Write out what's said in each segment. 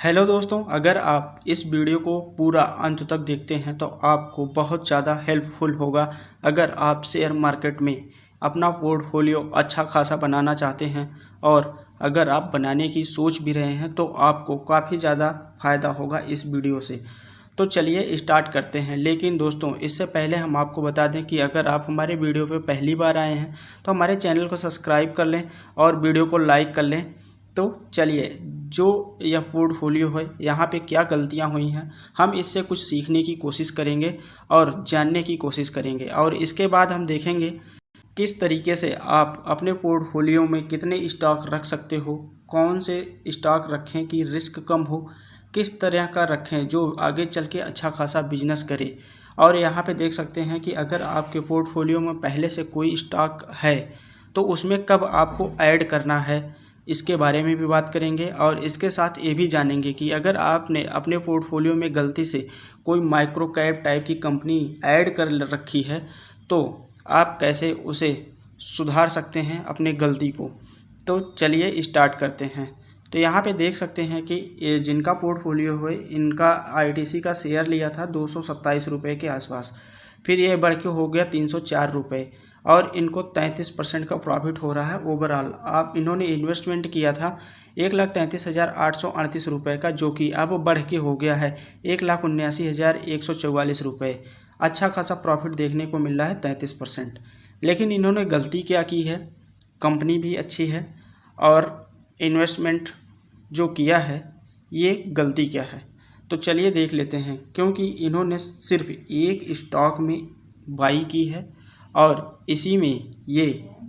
Hello दोस्तों, अगर आप इस वीडियो को पूरा अंत तक देखते हैं तो आपको बहुत ज़्यादा हेल्पफुल होगा। अगर आप शेयर मार्केट में अपना पोर्टफोलियो अच्छा खासा बनाना चाहते हैं और अगर आप बनाने की सोच भी रहे हैं तो आपको काफ़ी ज़्यादा फ़ायदा होगा इस वीडियो से। तो चलिए स्टार्ट करते हैं। लेकिन दोस्तों, इससे पहले हम आपको बता दें कि अगर आप हमारे वीडियो पे पहली बार आए हैं तो हमारे चैनल को सब्सक्राइब कर लें और वीडियो को लाइक कर लें। तो चलिए, जो यह पोर्टफोलियो है यहाँ पे क्या गलतियाँ हुई हैं हम इससे कुछ सीखने की कोशिश करेंगे और जानने की कोशिश करेंगे, और इसके बाद हम देखेंगे किस तरीके से आप अपने पोर्टफोलियो में कितने स्टॉक रख सकते हो, कौन से स्टॉक रखें कि रिस्क कम हो, किस तरह का रखें जो आगे चल के अच्छा खासा बिजनेस करे। और यहाँ पे देख सकते हैं कि अगर आपके पोर्टफोलियो में पहले से कोई स्टॉक है तो उसमें कब आपको ऐड करना है, इसके बारे में भी बात करेंगे। और इसके साथ ये भी जानेंगे कि अगर आपने अपने पोर्टफोलियो में गलती से कोई माइक्रो कैप टाइप की कंपनी ऐड कर रखी है तो आप कैसे उसे सुधार सकते हैं अपने गलती को। तो चलिए स्टार्ट करते हैं। तो यहाँ पे देख सकते हैं कि ये जिनका पोर्टफोलियो है इनका आईटीसी का शेयर लिया था 227 रुपये के आसपास, फिर ये बढ़ के हो गया 304 रुपये और इनको 33% का प्रॉफिट हो रहा है ओवरऑल। आप इन्होंने इन्वेस्टमेंट किया था 1,33,838 रुपये का, जो कि अब बढ़ के हो गया है 1,79,144 रुपये। अच्छा खासा प्रॉफिट देखने को मिल रहा है 33%। लेकिन इन्होंने गलती क्या की है, कंपनी भी अच्छी है और इन्वेस्टमेंट जो किया है ये गलती क्या है। तो चलिए देख लेते हैं। क्योंकि इन्होंने सिर्फ एक स्टॉक में बाई की है और इसी में ये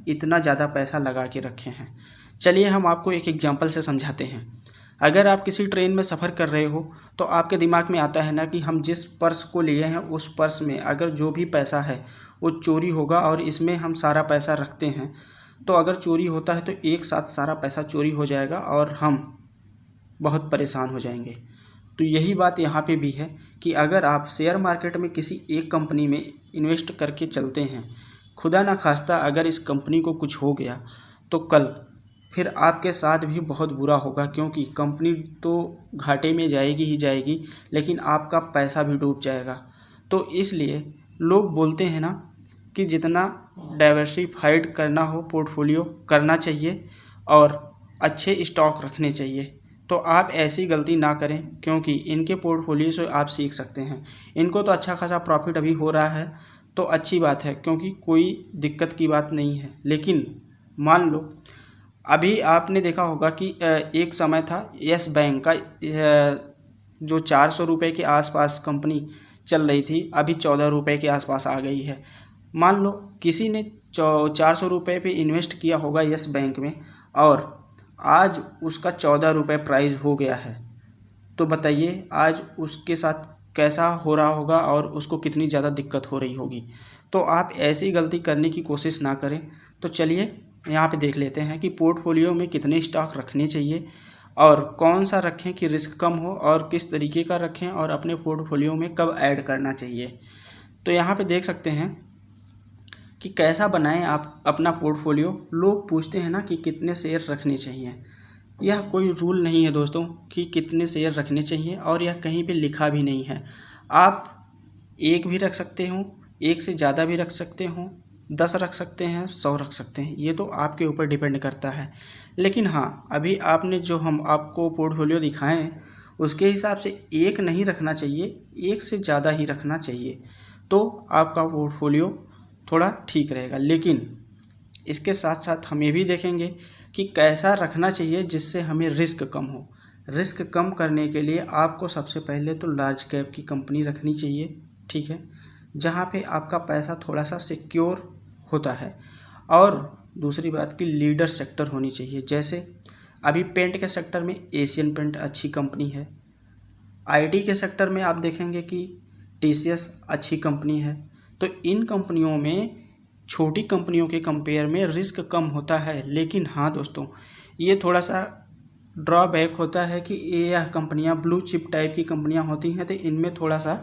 इतना ज़्यादा पैसा लगा के रखे हैं। चलिए हम आपको एक एग्जांपल से समझाते हैं। अगर आप किसी ट्रेन में सफ़र कर रहे हो तो आपके दिमाग में आता है ना कि हम जिस पर्स को लिए हैं उस पर्स में अगर जो भी पैसा है वो चोरी होगा और इसमें हम सारा पैसा रखते हैं, तो अगर चोरी होता है तो एक साथ सारा पैसा चोरी हो जाएगा और हम बहुत परेशान हो जाएंगे। तो यही बात यहाँ पे भी है कि अगर आप शेयर मार्केट में किसी एक कंपनी में इन्वेस्ट करके चलते हैं, खुदा ना खास्ता अगर इस कंपनी को कुछ हो गया तो कल फिर आपके साथ भी बहुत बुरा होगा। क्योंकि कंपनी तो घाटे में जाएगी ही जाएगी, लेकिन आपका पैसा भी डूब जाएगा। तो इसलिए लोग बोलते हैं ना कि जितना डाइवर्सिफाइड करना हो पोर्टफोलियो करना चाहिए और अच्छे स्टॉक रखने चाहिए। तो आप ऐसी गलती ना करें, क्योंकि इनके पोर्टफोलियो से आप सीख सकते हैं। इनको तो अच्छा खासा प्रॉफिट अभी हो रहा है तो अच्छी बात है, क्योंकि कोई दिक्कत की बात नहीं है। लेकिन मान लो अभी आपने देखा होगा कि एक समय था यस बैंक का जो 400 रुपये के आसपास कंपनी चल रही थी, अभी 14 रुपये के आसपास आ गई है। मान लो किसी ने 400 रुपये पे इन्वेस्ट किया होगा यस बैंक में और आज उसका 14 रुपये प्राइस हो गया है। तो बताइए आज उसके साथ कैसा हो रहा होगा और उसको कितनी ज़्यादा दिक्कत हो रही होगी। तो आप ऐसी गलती करने की कोशिश ना करें। तो चलिए यहाँ पे देख लेते हैं कि पोर्टफोलियो में कितने स्टॉक रखने चाहिए और कौन सा रखें कि रिस्क कम हो और किस तरीके का रखें और अपने पोर्टफोलियो में कब ऐड करना चाहिए। तो यहाँ पे देख सकते हैं कि कैसा बनाएं आप अपना पोर्टफोलियो। लोग पूछते हैं ना कि कितने शेयर रखने चाहिए। यह कोई रूल नहीं है दोस्तों कि कितने शेयर रखने चाहिए, और यह कहीं पे लिखा भी नहीं है। आप एक भी रख सकते हो, एक से ज़्यादा भी रख सकते हो, 10 रख सकते हैं, 100 रख सकते हैं, ये तो आपके ऊपर डिपेंड करता है। लेकिन हाँ, अभी आपने जो हम आपको पोर्टफोलियो दिखाएं उसके हिसाब से एक नहीं रखना चाहिए, एक से ज़्यादा ही रखना चाहिए, तो आपका पोर्टफोलियो थोड़ा ठीक रहेगा। लेकिन इसके साथ साथ हम ये भी देखेंगे कि कैसा रखना चाहिए जिससे हमें रिस्क कम हो। रिस्क कम करने के लिए आपको सबसे पहले तो लार्ज कैप की कंपनी रखनी चाहिए, ठीक है, जहाँ पे आपका पैसा थोड़ा सा सिक्योर होता है। और दूसरी बात की लीडर सेक्टर होनी चाहिए। जैसे अभी पेंट के सेक्टर में एशियन पेंट अच्छी कंपनी है। आईटी के सेक्टर में आप देखेंगे कि टीसीएस अच्छी कंपनी है। तो इन कंपनियों में छोटी कंपनियों के कंपेयर में रिस्क कम होता है। लेकिन हाँ दोस्तों, ये थोड़ा सा ड्रॉबैक होता है कि यह कंपनियां ब्लू चिप टाइप की कंपनियां होती हैं तो इनमें थोड़ा सा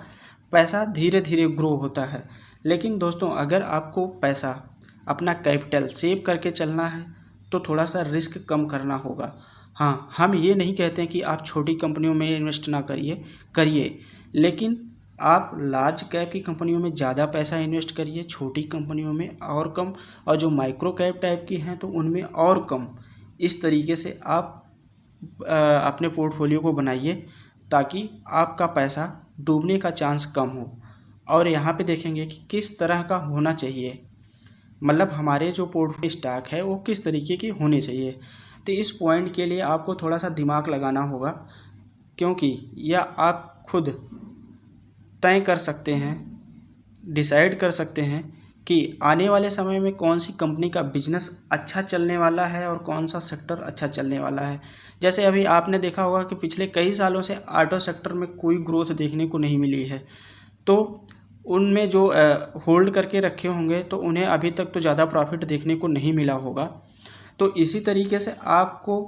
पैसा धीरे धीरे ग्रो होता है। लेकिन दोस्तों, अगर आपको पैसा अपना कैपिटल सेव करके चलना है तो थोड़ा सा रिस्क कम करना होगा। हाँ, हम ये नहीं कहते हैं कि आप छोटी कंपनियों में इन्वेस्ट ना करिए, लेकिन आप लार्ज कैप की कंपनियों में ज़्यादा पैसा इन्वेस्ट करिए, छोटी कंपनियों में और कम, और जो माइक्रो कैप टाइप की हैं तो उनमें और कम। इस तरीके से आप अपने पोर्टफोलियो को बनाइए ताकि आपका पैसा डूबने का चांस कम हो। और यहाँ पे देखेंगे कि किस तरह का होना चाहिए, मतलब हमारे जो पोर्टफोलियो स्टॉक है वो किस तरीके की होनी चाहिए। तो इस पॉइंट के लिए आपको थोड़ा सा दिमाग लगाना होगा, क्योंकि यह आप खुद तय कर सकते हैं, डिसाइड कर सकते हैं कि आने वाले समय में कौन सी कंपनी का बिजनेस अच्छा चलने वाला है और कौन सा सेक्टर अच्छा चलने वाला है। जैसे अभी आपने देखा होगा कि पिछले कई सालों से ऑटो सेक्टर में कोई ग्रोथ देखने को नहीं मिली है, तो उनमें जो होल्ड करके रखे होंगे तो उन्हें अभी तक तो ज़्यादा प्रॉफिट देखने को नहीं मिला होगा। तो इसी तरीके से आपको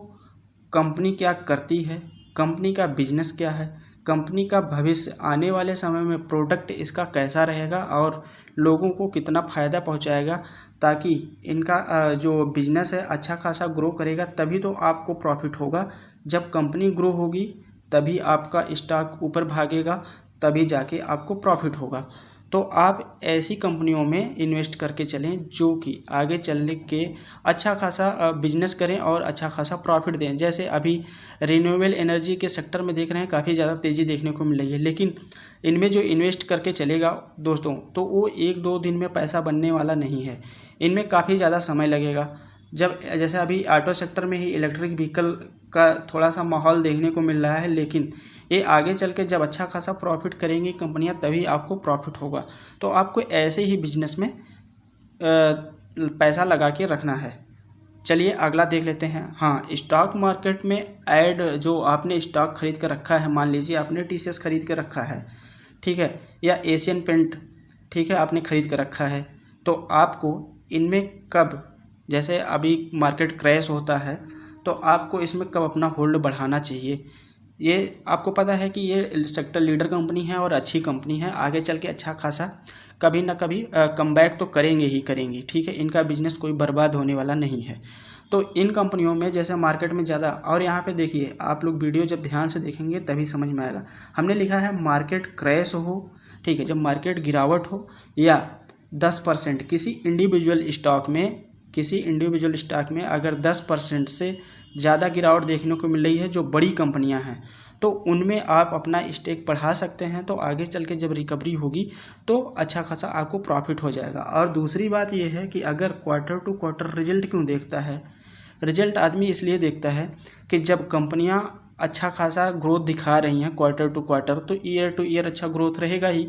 कंपनी क्या करती है, कंपनी का बिजनेस क्या है, कंपनी का भविष्य, आने वाले समय में प्रोडक्ट इसका कैसा रहेगा और लोगों को कितना फ़ायदा पहुंचाएगा, ताकि इनका जो बिजनेस है अच्छा खासा ग्रो करेगा, तभी तो आपको प्रॉफिट होगा। जब कंपनी ग्रो होगी तभी आपका स्टॉक ऊपर भागेगा, तभी जाके आपको प्रॉफिट होगा। तो आप ऐसी कंपनियों में इन्वेस्ट करके चलें जो कि आगे चलने के अच्छा खासा बिजनेस करें और अच्छा खासा प्रॉफिट दें। जैसे अभी रिन्यूएबल एनर्जी के सेक्टर में देख रहे हैं काफ़ी ज़्यादा तेज़ी देखने को मिल रही है, लेकिन इनमें जो इन्वेस्ट करके चलेगा दोस्तों, तो वो 1-2 दिन में पैसा बनने वाला नहीं है, इनमें काफ़ी ज़्यादा समय लगेगा। जब जैसे अभी ऑटो सेक्टर में ही इलेक्ट्रिक व्हीकल का थोड़ा सा माहौल देखने को मिल रहा है, लेकिन ये आगे चल के जब अच्छा खासा प्रॉफिट करेंगी कंपनियां तभी आपको प्रॉफिट होगा। तो आपको ऐसे ही बिजनेस में पैसा लगा के रखना है। चलिए अगला देख लेते हैं। हाँ, स्टॉक मार्केट में ऐड, जो आपने स्टॉक खरीद कर रखा है, मान लीजिए आपने टीसीएस खरीद कर रखा है, ठीक है, या एशियन पेंट, ठीक है, आपने खरीद कर रखा है, तो आपको इनमें कब, जैसे अभी मार्केट क्रैश होता है तो आपको इसमें कब अपना होल्ड बढ़ाना चाहिए। ये आपको पता है कि ये सेक्टर लीडर कंपनी है और अच्छी कंपनी है, आगे चल के अच्छा खासा कभी ना कभी कमबैक तो करेंगे ही करेंगी, ठीक है, इनका बिजनेस कोई बर्बाद होने वाला नहीं है। तो इन कंपनियों में जैसे मार्केट में ज़्यादा, और यहाँ पे देखिए आप लोग वीडियो जब ध्यान से देखेंगे तभी समझ में आएगा, हमने लिखा है मार्केट क्रैश हो, ठीक है, जब मार्केट गिरावट हो या 10% किसी इंडिविजुअल स्टॉक में अगर 10% से ज़्यादा गिरावट देखने को मिल रही है, जो बड़ी कंपनियां हैं, तो उनमें आप अपना स्टेक बढ़ा सकते हैं। तो आगे चल के जब रिकवरी होगी तो अच्छा खासा आपको प्रॉफिट हो जाएगा। और दूसरी बात यह है कि अगर क्वार्टर टू क्वार्टर रिजल्ट क्यों देखता है, रिजल्ट आदमी इसलिए देखता है कि जब कंपनियां अच्छा खासा ग्रोथ दिखा रही हैं क्वार्टर टू क्वार्टर, तो ईयर टू ईयर अच्छा ग्रोथ रहेगा ही।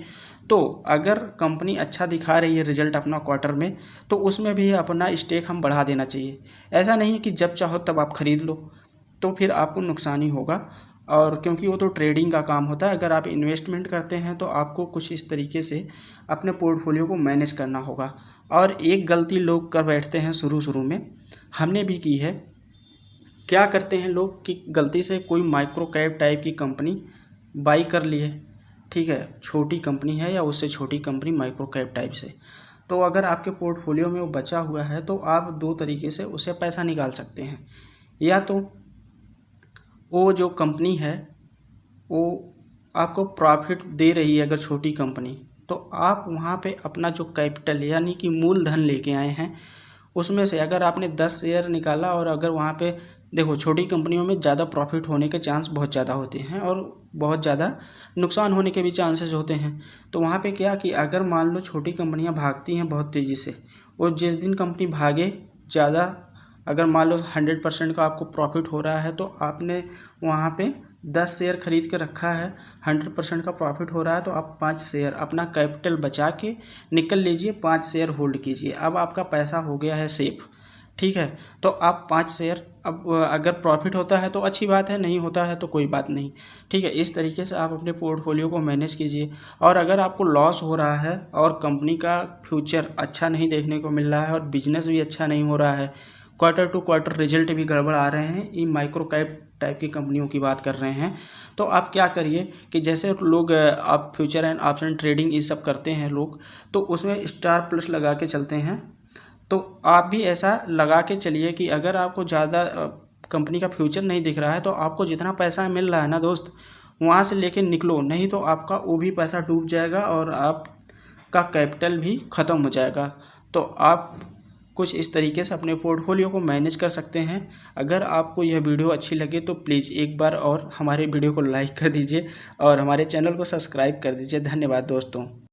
तो अगर कंपनी अच्छा दिखा रही है रिजल्ट अपना क्वार्टर में, तो उसमें भी अपना स्टेक हम बढ़ा देना चाहिए। ऐसा नहीं कि जब चाहो तब आप ख़रीद लो, तो फिर आपको नुकसान ही होगा। और क्योंकि वो तो ट्रेडिंग का काम होता है, अगर आप इन्वेस्टमेंट करते हैं तो आपको कुछ इस तरीके से अपने पोर्टफोलियो को मैनेज करना होगा। और एक गलती लोग कर बैठते हैं शुरू में, हमने भी की है। क्या करते हैं लोग कि गलती से कोई माइक्रो कैप टाइप की कंपनी बाई कर लिए, ठीक है, छोटी कंपनी है या उससे छोटी कंपनी माइक्रो कैप टाइप से, तो अगर आपके पोर्टफोलियो में वो बचा हुआ है तो आप 2 तरीके से उसे पैसा निकाल सकते हैं। या तो वो जो कंपनी है वो आपको प्रॉफिट दे रही है अगर छोटी कंपनी, तो आप वहाँ पे अपना जो कैपिटल यानी कि मूलधन लेके आए हैं, उसमें से अगर आपने 10 शेयर निकाला, और अगर वहाँ पे देखो छोटी कंपनियों में ज़्यादा प्रॉफिट होने के चांस बहुत ज़्यादा होते हैं और बहुत ज़्यादा नुकसान होने के भी चांसेस होते हैं। तो वहाँ पे क्या कि अगर मान लो छोटी कंपनियाँ भागती हैं बहुत तेज़ी से, और जिस दिन कंपनी भागे ज़्यादा, अगर मान लो 100% का आपको प्रॉफिट हो रहा है, तो आपने वहाँ पे 10 शेयर खरीद के रखा है, 100% का प्रॉफिट हो रहा है, तो आप 5 शेयर अपना कैपिटल बचा के निकल लीजिए, 5 शेयर होल्ड कीजिए। अब आपका पैसा हो गया है सेफ, ठीक है। तो आप 5 शेयर, अब अगर प्रॉफिट होता है तो अच्छी बात है, नहीं होता है तो कोई बात नहीं, ठीक है। इस तरीके से आप अपने पोर्टफोलियो को मैनेज कीजिए। और अगर आपको लॉस हो रहा है और कंपनी का फ्यूचर अच्छा नहीं देखने को मिल रहा है और बिजनेस भी अच्छा नहीं हो रहा है, क्वार्टर टू क्वार्टर रिजल्ट भी गड़बड़ आ रहे हैं, इन माइक्रो कैप टाइप की कंपनियों की बात कर रहे हैं, तो आप क्या करिए कि जैसे लोग आप फ्यूचर एंड ऑप्शन ट्रेडिंग ये सब करते हैं लोग, तो उसमें स्टार प्लस लगा के चलते हैं। तो आप भी ऐसा लगा के चलिए कि अगर आपको ज़्यादा कंपनी का फ्यूचर नहीं दिख रहा है तो आपको जितना पैसा मिल रहा है ना दोस्त, वहाँ से लेके निकलो, नहीं तो आपका वो भी पैसा डूब जाएगा और आपका कैपिटल भी ख़त्म हो जाएगा। तो आप कुछ इस तरीके से अपने पोर्टफोलियो को मैनेज कर सकते हैं। अगर आपको यह वीडियो अच्छी लगे तो प्लीज़ एक बार और हमारे वीडियो को लाइक कर दीजिए और हमारे चैनल को सब्सक्राइब कर दीजिए। धन्यवाद दोस्तों।